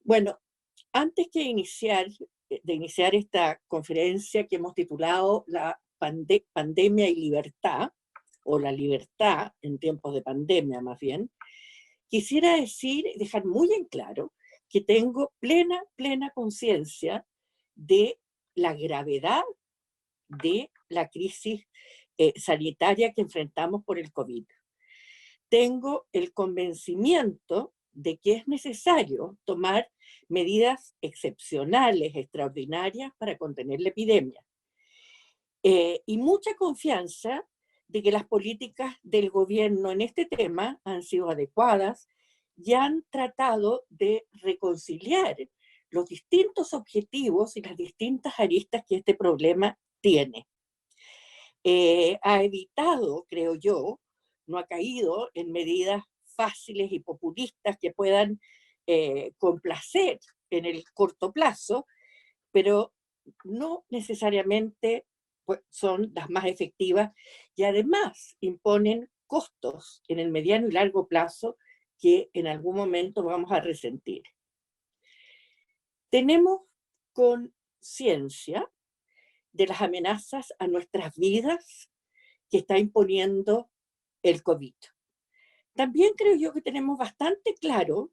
Bueno, antes de iniciar esta conferencia que hemos titulado La pandemia y libertad, o la libertad en tiempos de pandemia más bien, quisiera dejar muy en claro que tengo plena conciencia de la gravedad de la crisis sanitaria que enfrentamos por el COVID. Tengo el convencimiento de que es necesario tomar medidas excepcionales, extraordinarias para contener la epidemia. Y mucha confianza de que las políticas del gobierno en este tema han sido adecuadas y han tratado de reconciliar los distintos objetivos y las distintas aristas que este problema tiene. Ha evitado, creo yo, no ha caído en medidas fáciles y populistas que puedan complacer en el corto plazo, pero no necesariamente pues, son las más efectivas y además imponen costos en el mediano y largo plazo que en algún momento vamos a resentir. Tenemos conciencia de las amenazas a nuestras vidas que está imponiendo el COVID. También creo yo que tenemos bastante claro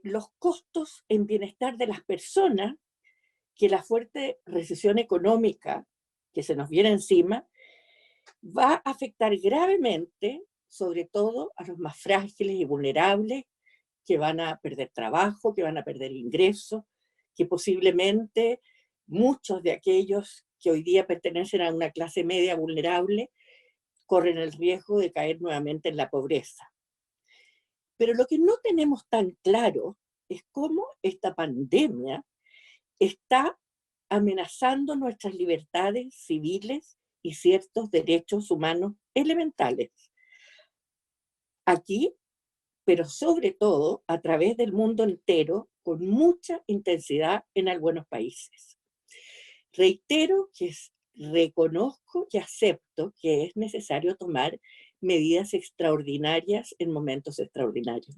los costos en bienestar de las personas que la fuerte recesión económica que se nos viene encima va a afectar gravemente, sobre todo a los más frágiles y vulnerables, que van a perder trabajo, que van a perder ingresos, que posiblemente muchos de aquellos que hoy día pertenecen a una clase media vulnerable corren el riesgo de caer nuevamente en la pobreza. Pero lo que no tenemos tan claro es cómo esta pandemia está amenazando nuestras libertades civiles y ciertos derechos humanos elementales. Aquí, pero sobre todo a través del mundo entero, con mucha intensidad en algunos países. Reitero que reconozco y acepto que es necesario tomar medidas extraordinarias en momentos extraordinarios.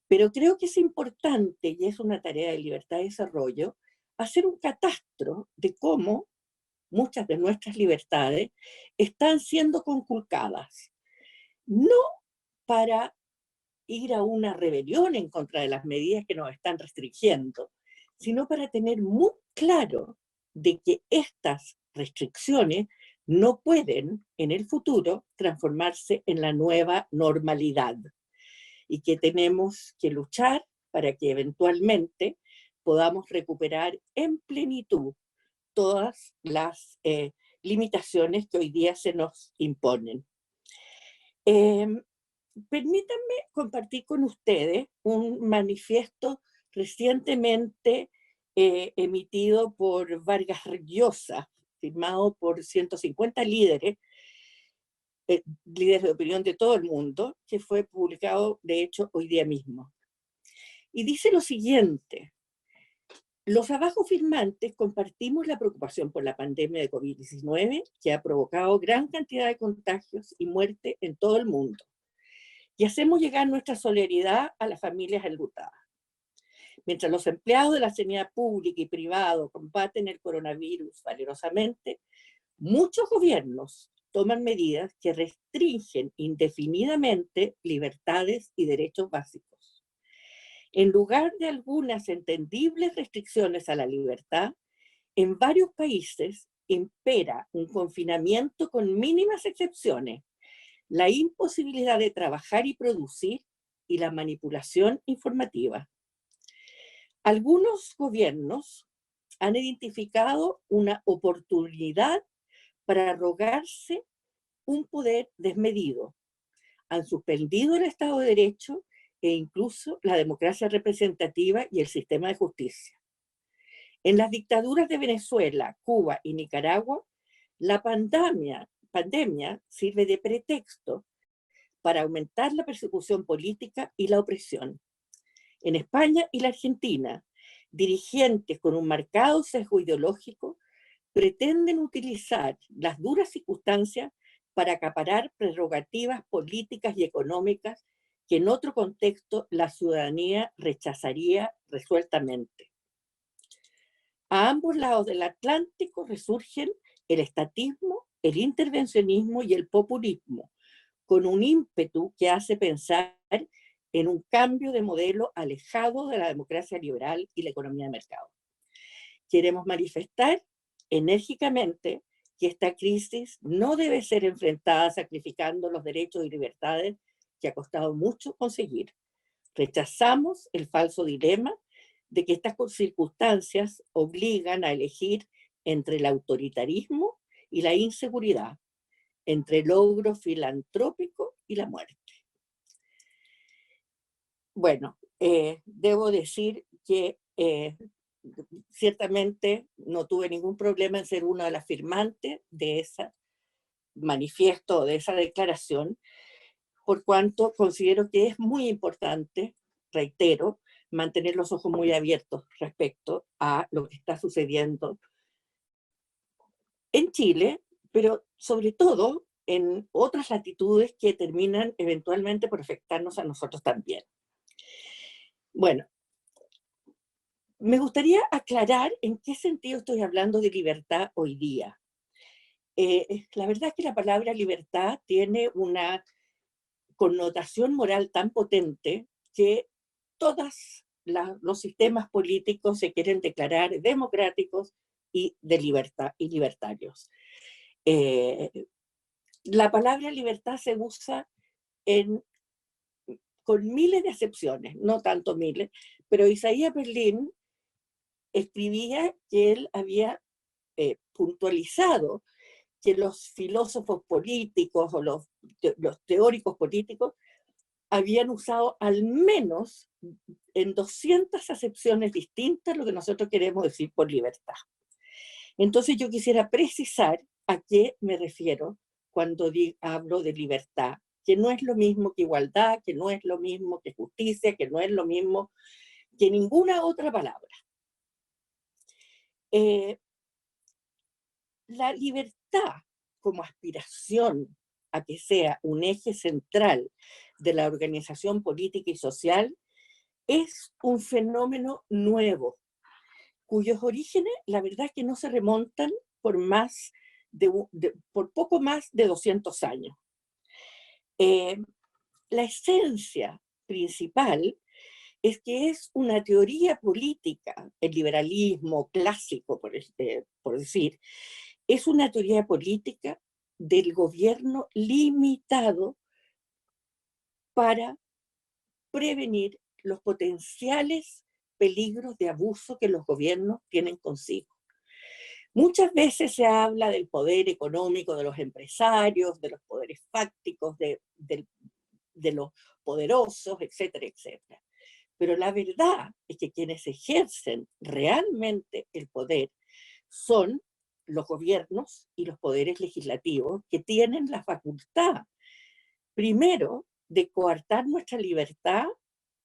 Pero creo que es importante, y es una tarea de libertad y desarrollo, hacer un catastro de cómo muchas de nuestras libertades están siendo conculcadas. No para ir a una rebelión en contra de las medidas que nos están restringiendo, sino para tener muy claro de que estas restricciones no pueden en el futuro transformarse en la nueva normalidad y que tenemos que luchar para que eventualmente podamos recuperar en plenitud todas las limitaciones que hoy día se nos imponen. Permítanme compartir con ustedes un manifiesto recientemente emitido por Vargas Llosa, firmado por 150 líderes de opinión de todo el mundo, que fue publicado, de hecho, hoy día mismo. Y dice lo siguiente: los abajo firmantes compartimos la preocupación por la pandemia de COVID-19 que ha provocado gran cantidad de contagios y muerte en todo el mundo. Y hacemos llegar nuestra solidaridad a las familias enlutadas. Mientras los empleados de la sanidad pública y privada combaten el coronavirus valerosamente, muchos gobiernos toman medidas que restringen indefinidamente libertades y derechos básicos. En lugar de algunas entendibles restricciones a la libertad, en varios países impera un confinamiento con mínimas excepciones, la imposibilidad de trabajar y producir y la manipulación informativa. Algunos gobiernos han identificado una oportunidad para arrogarse un poder desmedido. Han suspendido el Estado de Derecho e incluso la democracia representativa y el sistema de justicia. En las dictaduras de Venezuela, Cuba y Nicaragua, la pandemia sirve de pretexto para aumentar la persecución política y la opresión. En España y la Argentina, dirigentes con un marcado sesgo ideológico pretenden utilizar las duras circunstancias para acaparar prerrogativas políticas y económicas que en otro contexto la ciudadanía rechazaría resueltamente. A ambos lados del Atlántico resurgen el estatismo, el intervencionismo y el populismo, con un ímpetu que hace pensar en un cambio de modelo alejado de la democracia liberal y la economía de mercado. Queremos manifestar enérgicamente que esta crisis no debe ser enfrentada sacrificando los derechos y libertades que ha costado mucho conseguir. Rechazamos el falso dilema de que estas circunstancias obligan a elegir entre el autoritarismo y la inseguridad, entre el logro filantrópico y la muerte. Bueno, debo decir que ciertamente no tuve ningún problema en ser una de las firmantes de ese manifiesto, de esa declaración, por cuanto considero que es muy importante, reitero, mantener los ojos muy abiertos respecto a lo que está sucediendo en Chile, pero sobre todo en otras latitudes que terminan eventualmente por afectarnos a nosotros también. Bueno, me gustaría aclarar en qué sentido estoy hablando de libertad hoy día. La verdad es que la palabra libertad tiene una connotación moral tan potente que todos los sistemas políticos se quieren declarar democráticos y de libertad y libertarios. La palabra libertad se usa con miles de excepciones, no tanto miles, pero Isaías Berlin escribía que él había puntualizado que los filósofos políticos o los teóricos políticos habían usado al menos en 200 acepciones distintas lo que nosotros queremos decir por libertad. Entonces yo quisiera precisar a qué me refiero cuando hablo de libertad, que no es lo mismo que igualdad, que no es lo mismo que justicia, que no es lo mismo que ninguna otra palabra. La libertad como aspiración a que sea un eje central de la organización política y social es un fenómeno nuevo, cuyos orígenes, la verdad es que no se remontan por poco más de 200 años. La esencia principal es que es una teoría política, el liberalismo clásico, por decir, es una teoría política del gobierno limitado para prevenir los potenciales peligros de abuso que los gobiernos tienen consigo. Muchas veces se habla del poder económico de los empresarios, de los poderes fácticos, de los poderosos, etcétera, etcétera. Pero la verdad es que quienes ejercen realmente el poder son los gobiernos y los poderes legislativos que tienen la facultad, primero, de coartar nuestra libertad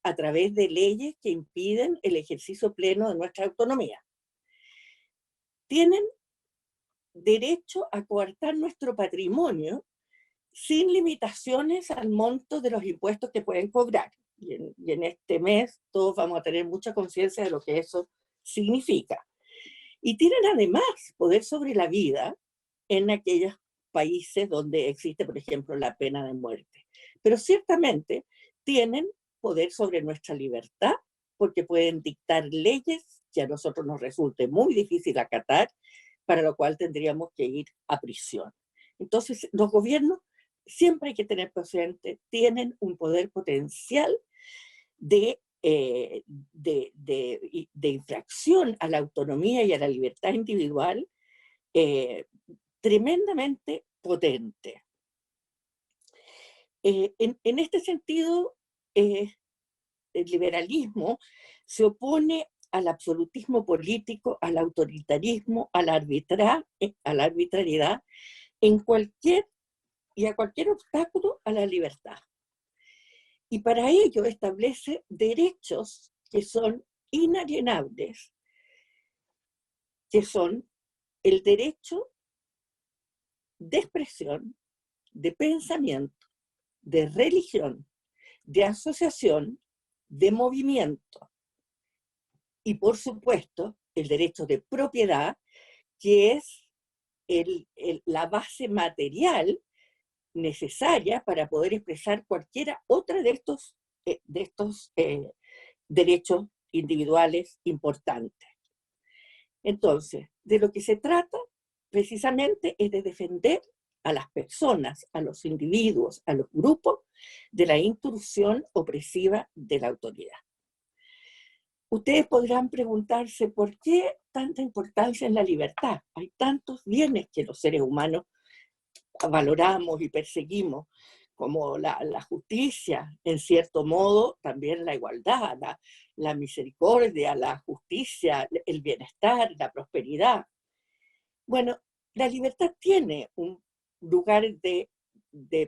a través de leyes que impiden el ejercicio pleno de nuestra autonomía. Tienen derecho a coartar nuestro patrimonio sin limitaciones al monto de los impuestos que pueden cobrar. Y en este mes todos vamos a tener mucha conciencia de lo que eso significa. Y tienen además poder sobre la vida en aquellos países donde existe, por ejemplo, la pena de muerte. Pero ciertamente tienen poder sobre nuestra libertad porque pueden dictar leyes que a nosotros nos resulte muy difícil acatar, para lo cual tendríamos que ir a prisión. Entonces, los gobiernos, siempre hay que tener presente, tienen un poder potencial de infracción a la autonomía y a la libertad individual tremendamente potente. En este sentido, el liberalismo se opone al absolutismo político, al autoritarismo, a la arbitrariedad, y a cualquier obstáculo a la libertad. Y para ello establece derechos que son inalienables, que son el derecho de expresión, de pensamiento, de religión, de asociación, de movimiento y, por supuesto, el derecho de propiedad, que es la base material necesaria para poder expresar cualquiera otra de estos derechos individuales importantes. Entonces, de lo que se trata precisamente es de defender a las personas, a los individuos, a los grupos, de la intrusión opresiva de la autoridad. Ustedes podrán preguntarse por qué tanta importancia en la libertad. Hay tantos bienes que los seres humanos valoramos y perseguimos, como la justicia, en cierto modo, también la igualdad, la misericordia, la justicia, el bienestar, la prosperidad. Bueno, la libertad tiene un lugar de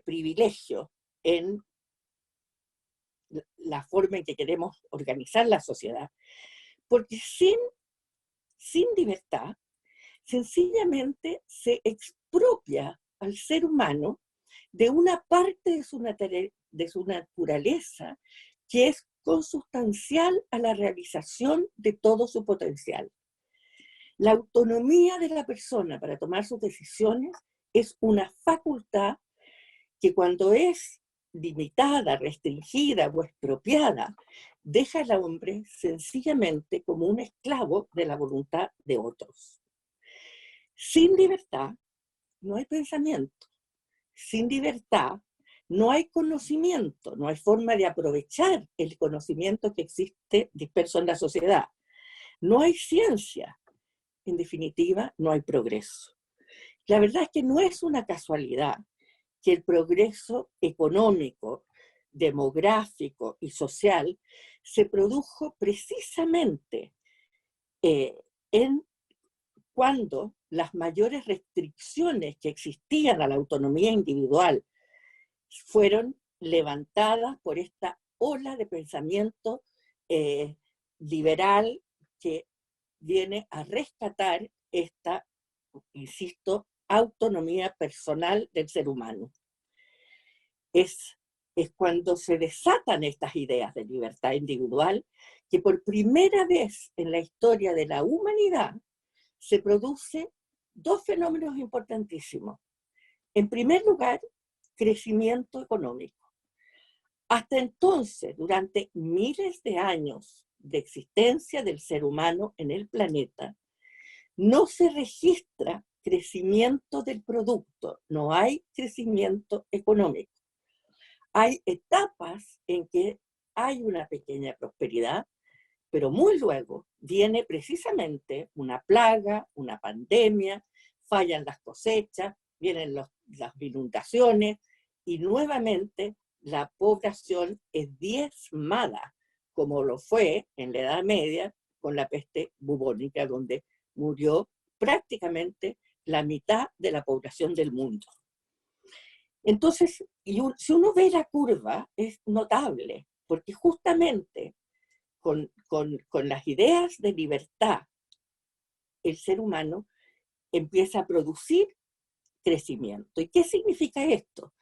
privilegio en la forma en que queremos organizar la sociedad, porque sin libertad, sencillamente se expropia al ser humano de una parte de su naturaleza que es consustancial a la realización de todo su potencial. La autonomía de la persona para tomar sus decisiones es una facultad que, cuando es limitada, restringida o expropiada, deja al hombre sencillamente como un esclavo de la voluntad de otros. Sin libertad no hay pensamiento. Sin libertad no hay conocimiento, no hay forma de aprovechar el conocimiento que existe disperso en la sociedad. No hay ciencia. En definitiva, no hay progreso. La verdad es que no es una casualidad que el progreso económico, demográfico y social se produjo precisamente cuando las mayores restricciones que existían a la autonomía individual fueron levantadas por esta ola de pensamiento liberal que viene a rescatar esta, insisto, autonomía personal del ser humano. Es cuando se desatan estas ideas de libertad individual que por primera vez en la historia de la humanidad se producen dos fenómenos importantísimos. En primer lugar, crecimiento económico. Hasta entonces, durante miles de años de existencia del ser humano en el planeta, no se registra crecimiento del producto, no hay crecimiento económico. Hay etapas en que hay una pequeña prosperidad, pero muy luego viene precisamente una plaga, una pandemia, fallan las cosechas, vienen las inundaciones y nuevamente la población es diezmada, como lo fue en la Edad Media con la peste bubónica, donde murió prácticamente la mitad de la población del mundo. Entonces, si uno ve la curva, es notable, porque justamente con las ideas de libertad, el ser humano empieza a producir crecimiento. ¿Y qué significa esto?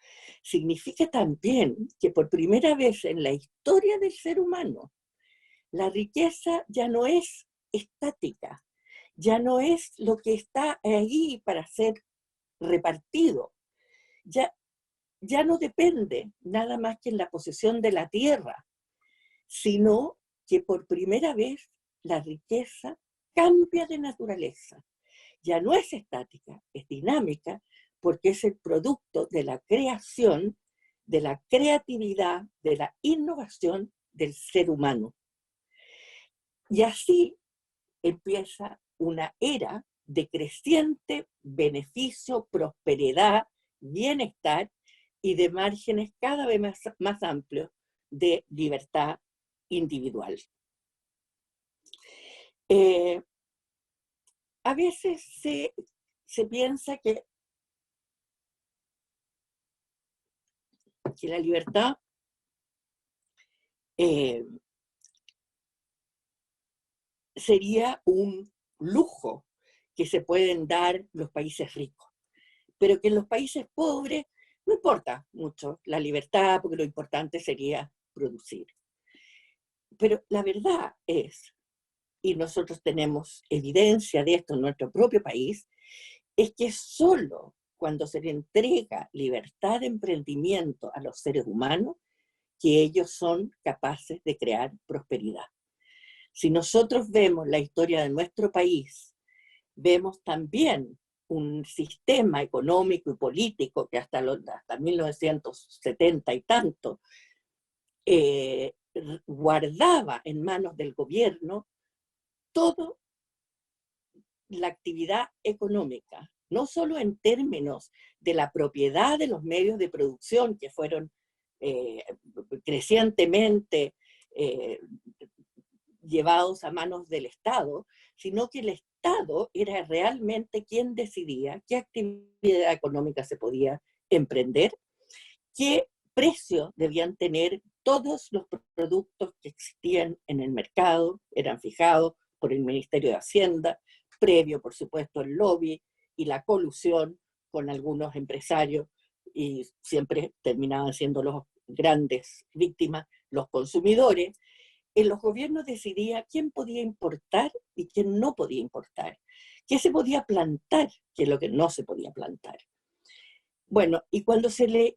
Significa también que por primera vez en la historia del ser humano, la riqueza ya no es estática, ya no es lo que está ahí para ser repartido, ya no depende nada más que en la posesión de la tierra, sino que por primera vez la riqueza cambia de naturaleza. Ya no es estática, es dinámica, porque es el producto de la creación, de la creatividad, de la innovación del ser humano. Y así empieza una era de creciente beneficio, prosperidad, bienestar y de márgenes cada vez más amplios de libertad individual. A veces se piensa que la libertad sería un lujo que se pueden dar los países ricos, pero que en los países pobres no importa mucho la libertad, porque lo importante sería producir. Pero la verdad es, y nosotros tenemos evidencia de esto en nuestro propio país, es que solo cuando se le entrega libertad de emprendimiento a los seres humanos, que ellos son capaces de crear prosperidad. Si nosotros vemos la historia de nuestro país, vemos también un sistema económico y político que hasta 1970 y tanto guardaba en manos del gobierno toda la actividad económica, no solo en términos de la propiedad de los medios de producción que fueron crecientemente llevados a manos del Estado, sino que el Estado era realmente quien decidía qué actividad económica se podía emprender, qué precio debían tener todos los productos que existían en el mercado, eran fijados por el Ministerio de Hacienda, previo, por supuesto, el lobby y la colusión con algunos empresarios, y siempre terminaban siendo los grandes víctimas, los consumidores. En los gobiernos decidía quién podía importar y quién no podía importar, qué se podía plantar, qué es lo que no se podía plantar. Bueno, y cuando se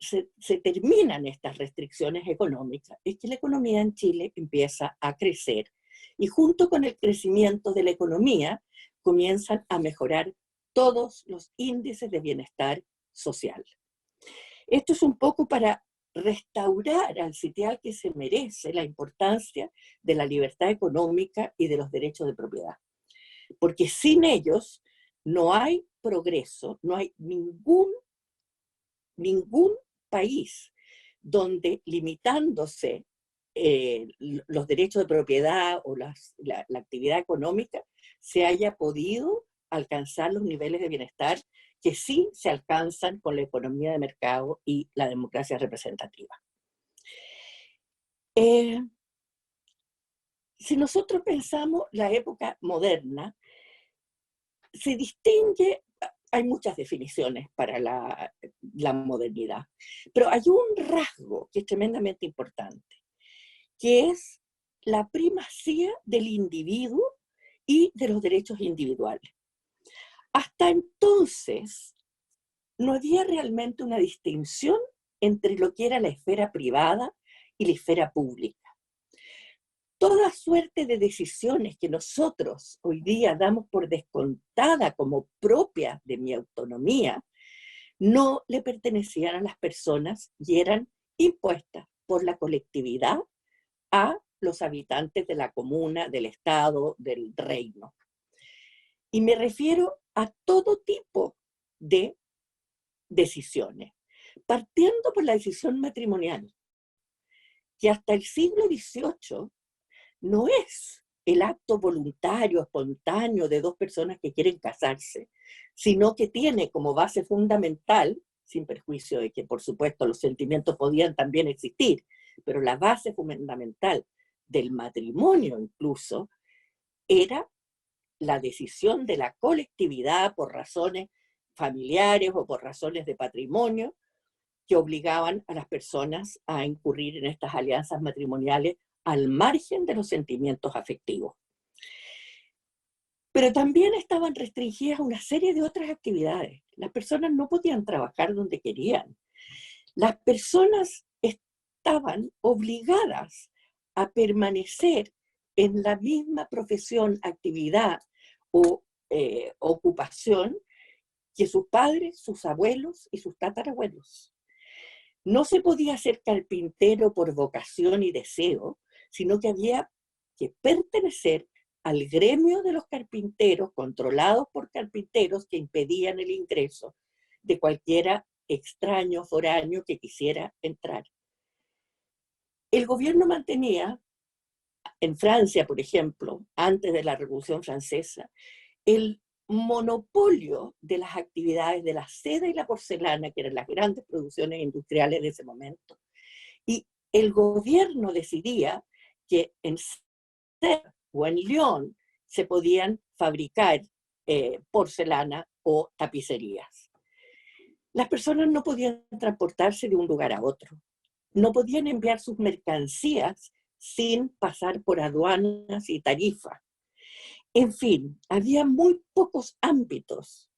terminan estas restricciones económicas, es que la economía en Chile empieza a crecer, y junto con el crecimiento de la economía comienzan a mejorar todos los índices de bienestar social. Esto es un poco para restaurar al sitial que se merece la importancia de la libertad económica y de los derechos de propiedad. Porque sin ellos no hay progreso, no hay ningún país donde limitándose los derechos de propiedad o la actividad económica se haya podido alcanzar los niveles de bienestar que sí se alcanzan con la economía de mercado y la democracia representativa. Si nosotros pensamos la época moderna, se distingue, hay muchas definiciones para la modernidad, pero hay un rasgo que es tremendamente importante, que es la primacía del individuo y de los derechos individuales. Hasta entonces, no había realmente una distinción entre lo que era la esfera privada y la esfera pública. Toda suerte de decisiones que nosotros hoy día damos por descontada como propias de mi autonomía, no le pertenecían a las personas y eran impuestas por la colectividad a los habitantes de la comuna, del estado, del reino. Y me refiero a todo tipo de decisiones, partiendo por la decisión matrimonial, que hasta el siglo XVIII no es el acto voluntario, espontáneo de dos personas que quieren casarse, sino que tiene como base fundamental, sin perjuicio de que por supuesto los sentimientos podían también existir, pero la base fundamental del matrimonio incluso era la decisión de la colectividad por razones familiares o por razones de patrimonio que obligaban a las personas a incurrir en estas alianzas matrimoniales al margen de los sentimientos afectivos. Pero también estaban restringidas una serie de otras actividades. Las personas no podían trabajar donde querían. Las personas estaban obligadas a permanecer en la misma profesión, actividad o ocupación que sus padres, sus abuelos y sus tatarabuelos. No se podía ser carpintero por vocación y deseo, sino que había que pertenecer al gremio de los carpinteros, controlados por carpinteros que impedían el ingreso de cualquiera extraño, foráneo que quisiera entrar. El gobierno mantenía, en Francia, por ejemplo, antes de la Revolución Francesa, el monopolio de las actividades de la seda y la porcelana, que eran las grandes producciones industriales de ese momento. Y el gobierno decidía que en Seda o en Lyon se podían fabricar porcelana o tapicerías. Las personas no podían transportarse de un lugar a otro. no podían enviar sus mercancías sin pasar por aduanas y tarifas. En fin, había muy pocos ámbitos,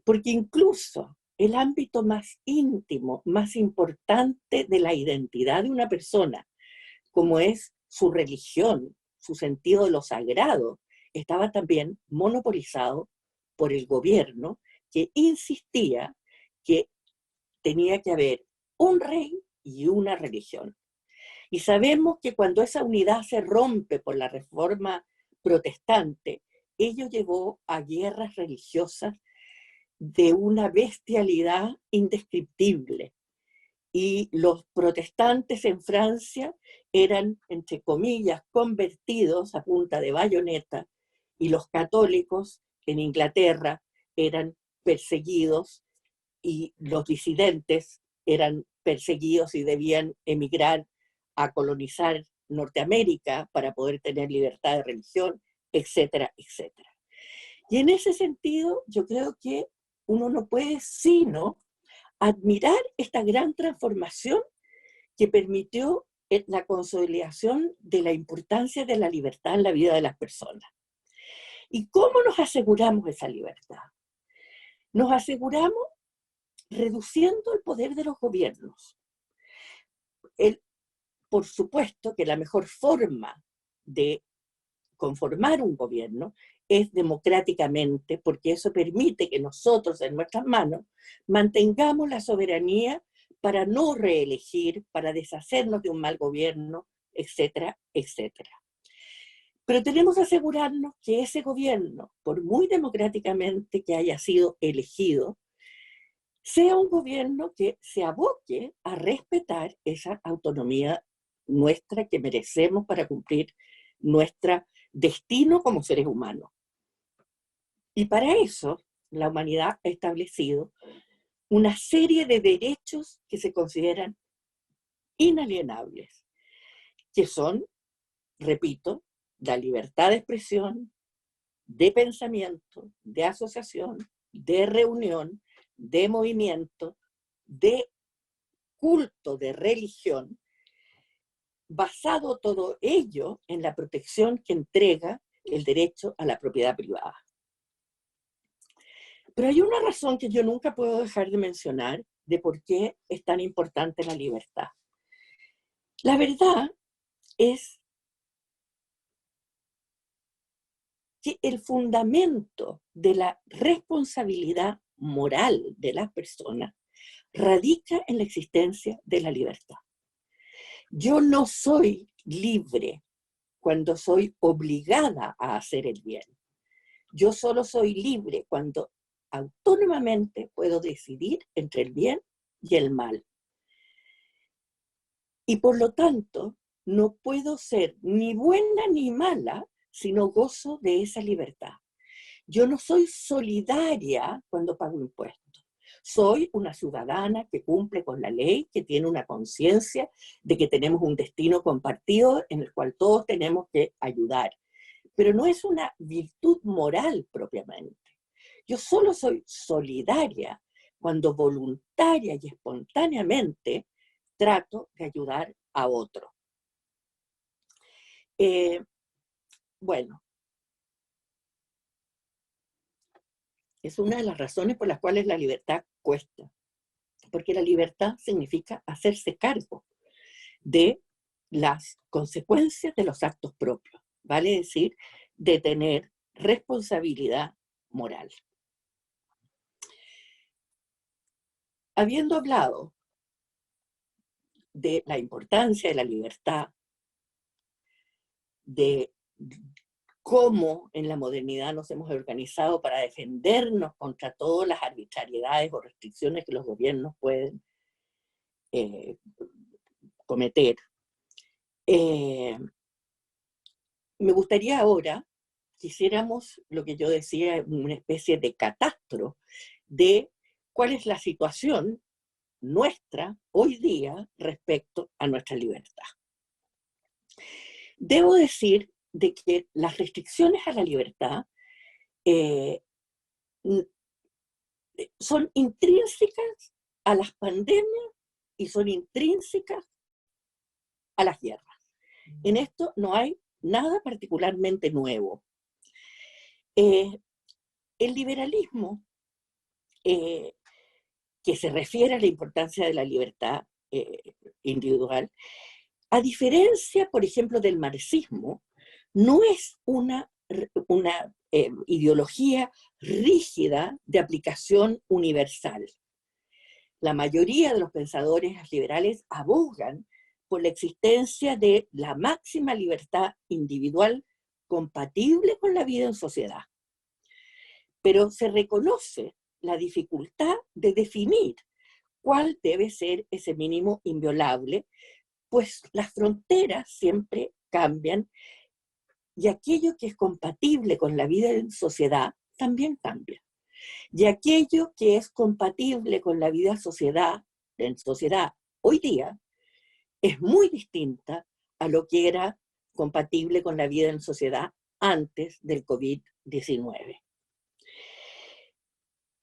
porque incluso el ámbito más íntimo, más importante de la identidad de una persona, como es su religión, su sentido de lo sagrado, estaba también monopolizado por el gobierno, que insistía que tenía que haber un rey y una religión. Y sabemos que cuando esa unidad se rompe por la reforma protestante, ello llevó a guerras religiosas de una bestialidad indescriptible. Y los protestantes en Francia eran, entre comillas, convertidos a punta de bayoneta, y los católicos en Inglaterra eran perseguidos, y los disidentes eran perseguidos y debían emigrar a colonizar Norteamérica para poder tener libertad de religión, etcétera, etcétera. Y en ese sentido, yo creo que uno no puede sino admirar esta gran transformación que permitió la consolidación de la importancia de la libertad en la vida de las personas. ¿Y cómo nos aseguramos esa libertad? Nos aseguramos reduciendo el poder de los gobiernos. Por supuesto que la mejor forma de conformar un gobierno es democráticamente, porque eso permite que nosotros en nuestras manos mantengamos la soberanía para no reelegir, para deshacernos de un mal gobierno, etcétera, etcétera. Pero tenemos que asegurarnos que ese gobierno, por muy democráticamente que haya sido elegido, sea un gobierno que se aboque a respetar esa autonomía nuestra que merecemos para cumplir nuestro destino como seres humanos. Y para eso la humanidad ha establecido una serie de derechos que se consideran inalienables, que son, repito, la libertad de expresión, de pensamiento, de asociación, de reunión, de movimiento, de culto, de religión, basado todo ello en la protección que entrega el derecho a la propiedad privada. Pero hay una razón que yo nunca puedo dejar de mencionar de por qué es tan importante la libertad. La verdad es que el fundamento de la responsabilidad moral de las personas radica en la existencia de la libertad. Yo no soy libre cuando soy obligada a hacer el bien. Yo solo soy libre cuando autónomamente puedo decidir entre el bien y el mal. Y por lo tanto, no puedo ser ni buena ni mala si no gozo de esa libertad. Yo no soy solidaria cuando pago impuestos. Soy una ciudadana que cumple con la ley, que tiene una conciencia de que tenemos un destino compartido en el cual todos tenemos que ayudar. Pero no es una virtud moral propiamente. Yo solo soy solidaria cuando voluntaria y espontáneamente trato de ayudar a otro. Bueno, es una de las razones por las cuales la libertad cuesta, porque la libertad significa hacerse cargo de las consecuencias de los actos propios, vale decir, de tener responsabilidad moral. Habiendo hablado de la importancia de la libertad, de cómo en la modernidad nos hemos organizado para defendernos contra todas las arbitrariedades o restricciones que los gobiernos pueden cometer. Me gustaría ahora que hiciéramos lo que yo decía, una especie de catastro de cuál es la situación nuestra hoy día respecto a nuestra libertad. Debo decir de que las restricciones a la libertad son intrínsecas a las pandemias y son intrínsecas a las guerras. En esto no hay nada particularmente nuevo. El liberalismo, que se refiere a la importancia de la libertad individual, a diferencia, por ejemplo, del marxismo, no es una ideología rígida de aplicación universal. La mayoría de los pensadores liberales abogan por la existencia de la máxima libertad individual compatible con la vida en sociedad. Pero se reconoce la dificultad de definir cuál debe ser ese mínimo inviolable, pues las fronteras siempre cambian y aquello que es compatible con la vida en sociedad también cambia. Y aquello que es compatible con la vida en sociedad hoy día es muy distinta a lo que era compatible con la vida en sociedad antes del COVID-19.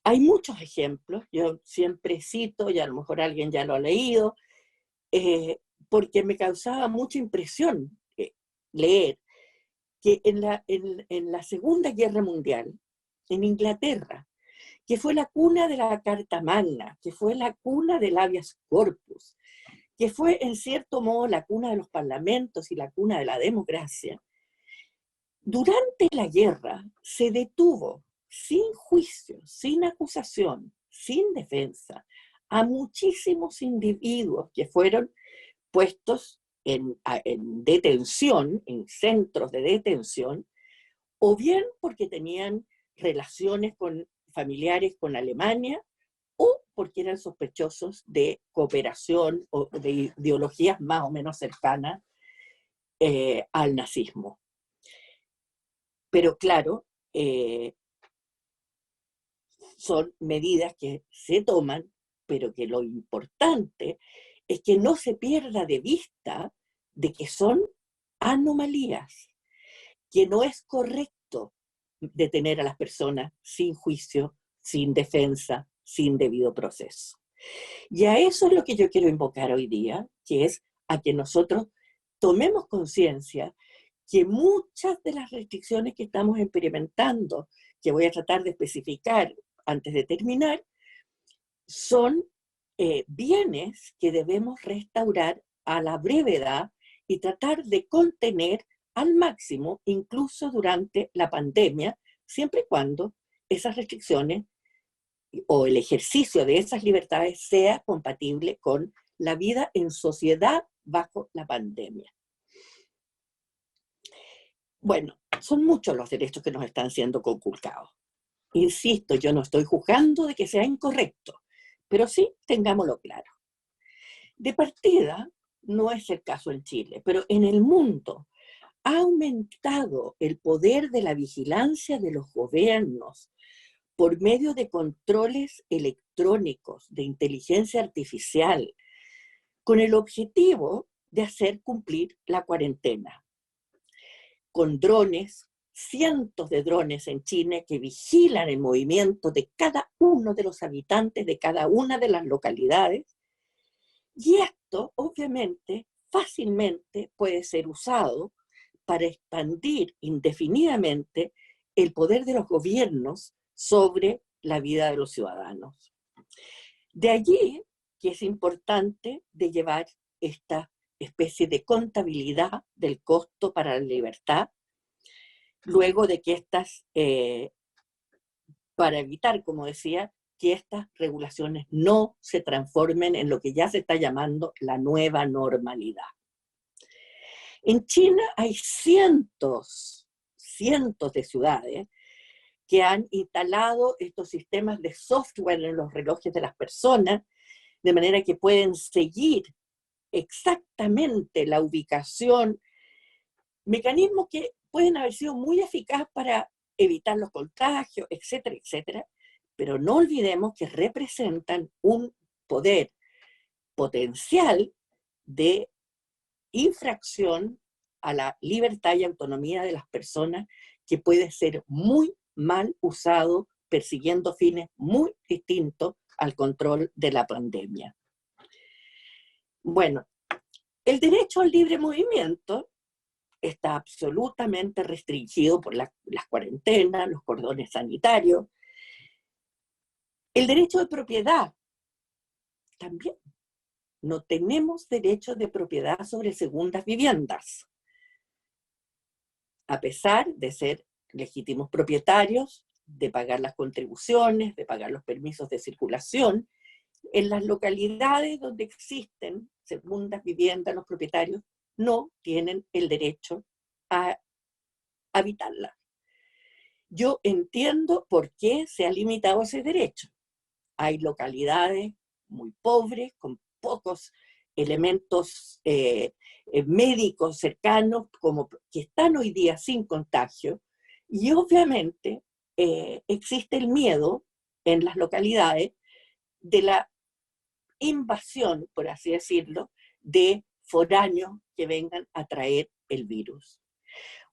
Hay muchos ejemplos, yo siempre cito, y a lo mejor alguien ya lo ha leído, porque me causaba mucha impresión leer que en la Segunda Guerra Mundial, en Inglaterra, que fue la cuna de la Carta Magna, que fue la cuna del habeas corpus, que fue en cierto modo la cuna de los parlamentos y la cuna de la democracia, durante la guerra se detuvo sin juicio, sin acusación, sin defensa, a muchísimos individuos que fueron puestos en detención, en centros de detención, o bien porque tenían relaciones familiares con Alemania, o porque eran sospechosos de cooperación o de ideologías más o menos cercanas al nazismo. Pero claro, son medidas que se toman, pero que lo importante es que no se pierda de vista de que son anomalías, que no es correcto detener a las personas sin juicio, sin defensa, sin debido proceso. Y a eso es lo que yo quiero invocar hoy día, que es a que nosotros tomemos conciencia que muchas de las restricciones que estamos experimentando, que voy a tratar de especificar antes de terminar, son bienes que debemos restaurar a la brevedad y tratar de contener al máximo, incluso durante la pandemia, siempre y cuando esas restricciones o el ejercicio de esas libertades sea compatible con la vida en sociedad bajo la pandemia. Bueno, son muchos los derechos que nos están siendo conculcados. Insisto, yo no estoy juzgando de que sea incorrecto, pero sí tengámoslo claro. De partida, no es el caso en Chile, pero en el mundo ha aumentado el poder de la vigilancia de los gobiernos por medio de controles electrónicos, de inteligencia artificial, con el objetivo de hacer cumplir la cuarentena. Con drones, cientos de drones en China que vigilan el movimiento de cada uno de los habitantes de cada una de las localidades. Y esto, obviamente, fácilmente puede ser usado para expandir indefinidamente el poder de los gobiernos sobre la vida de los ciudadanos. De allí que es importante de llevar esta especie de contabilidad del costo para la libertad, luego de que para evitar, como decía, que estas regulaciones no se transformen en lo que ya se está llamando la nueva normalidad. En China hay cientos de ciudades que han instalado estos sistemas de software en los relojes de las personas, de manera que pueden seguir exactamente la ubicación, mecanismos que pueden haber sido muy eficaces para evitar los contagios, etcétera, etcétera, pero no olvidemos que representan un poder potencial de infracción a la libertad y autonomía de las personas, que puede ser muy mal usado persiguiendo fines muy distintos al control de la pandemia. Bueno, El derecho al libre movimiento está absolutamente restringido por las cuarentenas, los cordones sanitarios. El derecho de propiedad también. No tenemos derecho de propiedad sobre segundas viviendas, a pesar de ser legítimos propietarios, de pagar las contribuciones, de pagar los permisos de circulación. En las localidades donde existen segundas viviendas, los propietarios no tienen el derecho a habitarlas. Yo entiendo por qué se ha limitado ese derecho. Hay localidades muy pobres, con pocos elementos médicos cercanos, como que están hoy día sin contagio, y obviamente existe el miedo en las localidades de la invasión, por así decirlo, de foráneos que vengan a traer el virus.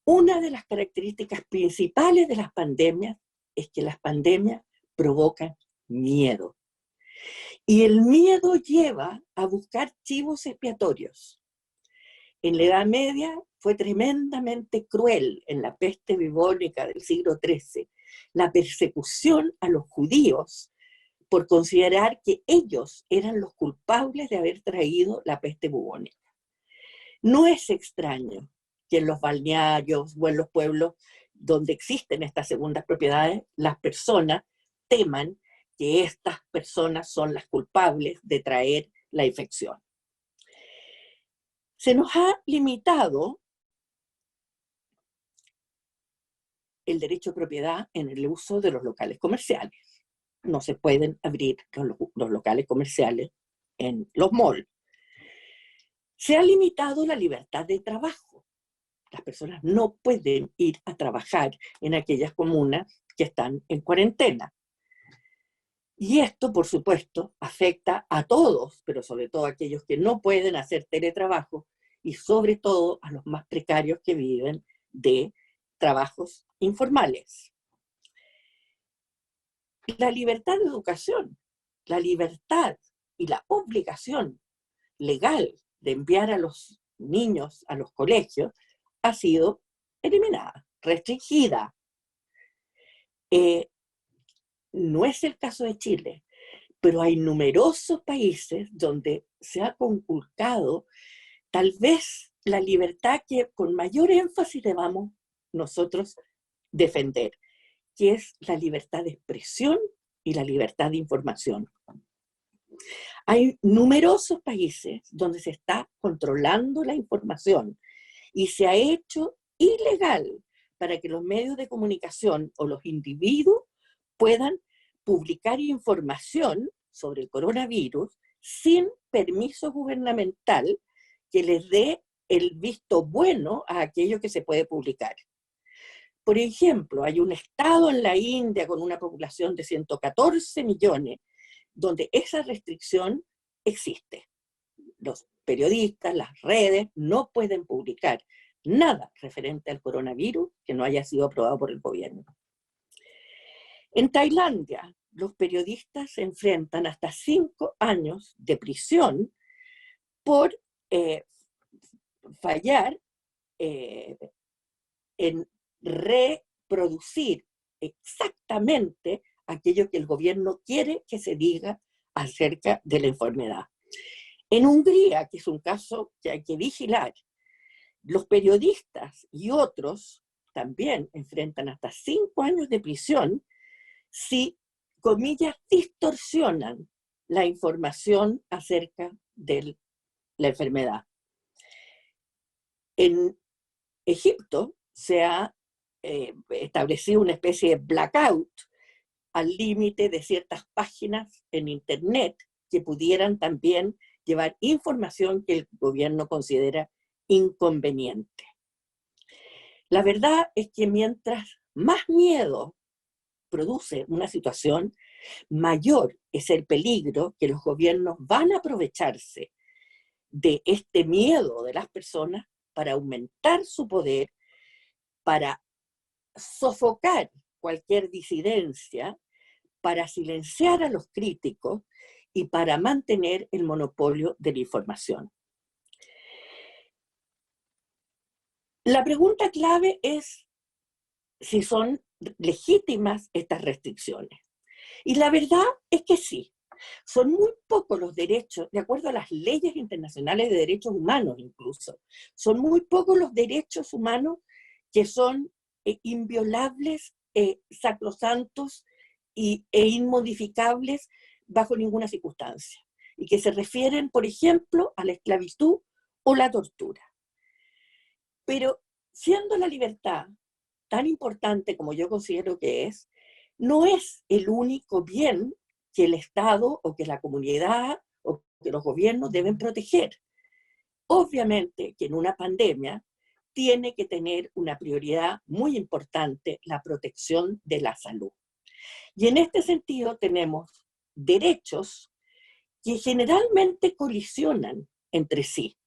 Una de las características principales de las pandemias es que las pandemias provocan miedo. Y el miedo lleva a buscar chivos expiatorios. En la Edad Media fue tremendamente cruel, en la peste bubónica del siglo XIII, la persecución a los judíos por considerar que ellos eran los culpables de haber traído la peste bubónica. No es extraño que en los balnearios o en los pueblos donde existen estas segundas propiedades, las personas teman que estas personas son las culpables de traer la infección. Se nos ha limitado el derecho de propiedad en el uso de los locales comerciales. No se pueden abrir los locales comerciales en los malls. Se ha limitado la libertad de trabajo. Las personas no pueden ir a trabajar en aquellas comunas que están en cuarentena. Y esto, por supuesto, afecta a todos, pero sobre todo a aquellos que no pueden hacer teletrabajo y sobre todo a los más precarios que viven de trabajos informales. La libertad de educación, la libertad y la obligación legal de enviar a los niños a los colegios ha sido eliminada, restringida. No es el caso de Chile, pero hay numerosos países donde se ha conculcado tal vez la libertad que con mayor énfasis debamos nosotros defender, que es la libertad de expresión y la libertad de información. Hay numerosos países donde se está controlando la información y se ha hecho ilegal para que los medios de comunicación o los individuos puedan publicar información sobre el coronavirus sin permiso gubernamental que les dé el visto bueno a aquello que se puede publicar. Por ejemplo, hay un estado en la India con una población de 114 millones donde esa restricción existe. Los periodistas, las redes, no pueden publicar nada referente al coronavirus que no haya sido aprobado por el gobierno. En Tailandia, los periodistas se enfrentan hasta 5 años de prisión por fallar en reproducir exactamente aquello que el gobierno quiere que se diga acerca de la enfermedad. En Hungría, que es un caso que hay que vigilar, los periodistas y otros también enfrentan hasta 5 años de prisión si, comillas, distorsionan la información acerca de la enfermedad. En Egipto se ha establecido una especie de blackout al límite de ciertas páginas en Internet que pudieran también llevar información que el gobierno considera inconveniente. La verdad es que mientras más miedo produce una situación, mayor es el peligro que los gobiernos van a aprovecharse de este miedo de las personas para aumentar su poder, para sofocar cualquier disidencia, para silenciar a los críticos y para mantener el monopolio de la información. La pregunta clave es si son legítimas estas restricciones. Y la verdad es que sí. Son muy pocos los derechos, de acuerdo a las leyes internacionales de derechos humanos incluso, son muy pocos los derechos humanos que son inviolables, sacrosantos e inmodificables bajo ninguna circunstancia. Y que se refieren, por ejemplo, a la esclavitud o la tortura. Pero siendo la libertad tan importante como yo considero que es, no es el único bien que el Estado o que la comunidad o que los gobiernos deben proteger. Obviamente que en una pandemia tiene que tener una prioridad muy importante la protección de la salud. Y en este sentido tenemos derechos que generalmente colisionan entre sí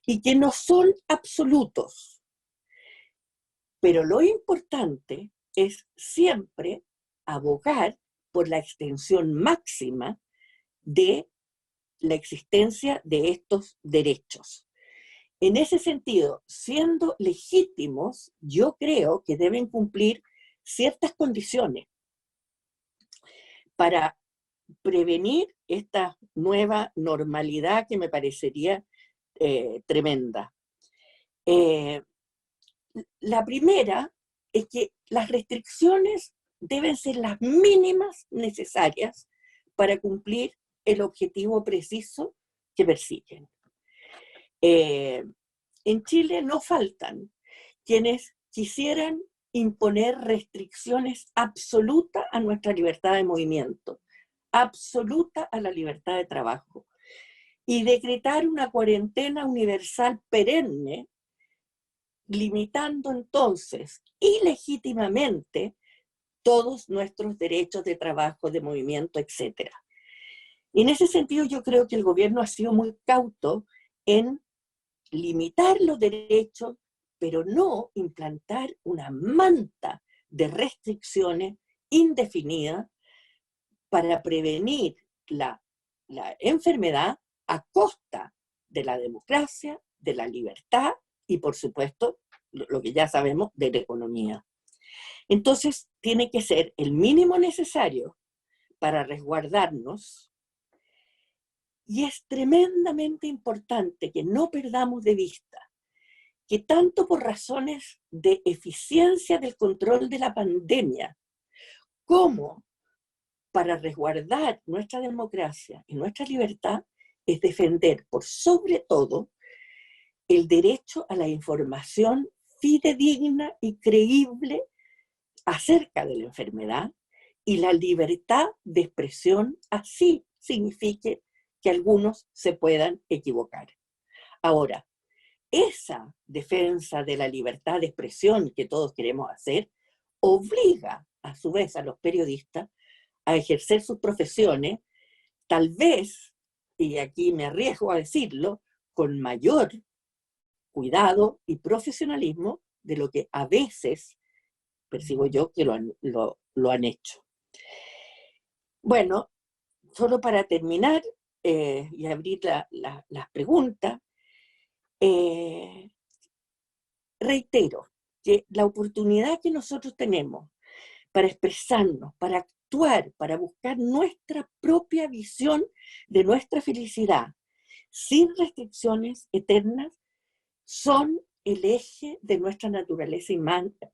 y que no son absolutos. Pero lo importante es siempre abogar por la extensión máxima de la existencia de estos derechos. En ese sentido, siendo legítimos, yo creo que deben cumplir ciertas condiciones para prevenir esta nueva normalidad que me parecería tremenda. La primera es que las restricciones deben ser las mínimas necesarias para cumplir el objetivo preciso que persiguen. En Chile no faltan quienes quisieran imponer restricciones absolutas a nuestra libertad de movimiento, absoluta a la libertad de trabajo, y decretar una cuarentena universal perenne, limitando entonces ilegítimamente todos nuestros derechos de trabajo, de movimiento, etc. Y en ese sentido yo creo que el gobierno ha sido muy cauto en limitar los derechos, pero no implantar una manta de restricciones indefinidas para prevenir la enfermedad a costa de la democracia, de la libertad y, por supuesto, lo que ya sabemos, de la economía. Entonces, tiene que ser el mínimo necesario para resguardarnos, y es tremendamente importante que no perdamos de vista que tanto por razones de eficiencia del control de la pandemia, como para resguardar nuestra democracia y nuestra libertad, es defender por sobre todo el derecho a la información fidedigna y creíble acerca de la enfermedad y la libertad de expresión, así signifique que algunos se puedan equivocar. Ahora, esa defensa de la libertad de expresión que todos queremos hacer obliga a su vez a los periodistas a ejercer sus profesiones, tal vez, y aquí me arriesgo a decirlo, con mayor cuidado y profesionalismo de lo que a veces percibo yo que lo han hecho. Bueno, solo para terminar y abrir las preguntas, reitero que la oportunidad que nosotros tenemos para expresarnos, para actuar, para buscar nuestra propia visión de nuestra felicidad, sin restricciones eternas, son el eje de nuestra naturaleza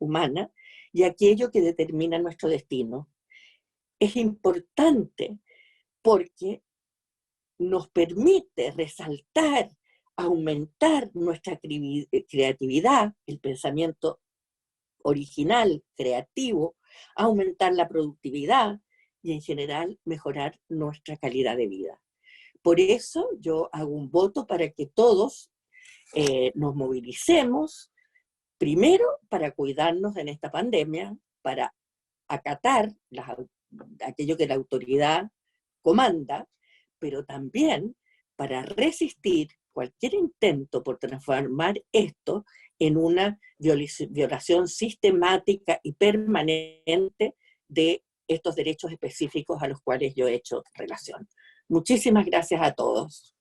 humana y aquello que determina nuestro destino. Es importante porque nos permite resaltar, aumentar nuestra creatividad, el pensamiento original, creativo, aumentar la productividad y en general mejorar nuestra calidad de vida. Por eso yo hago un voto para que todos nos movilicemos, primero para cuidarnos en esta pandemia, para acatar aquello que la autoridad comanda, pero también para resistir cualquier intento por transformar esto en una violación sistemática y permanente de estos derechos específicos a los cuales yo he hecho relación. Muchísimas gracias a todos.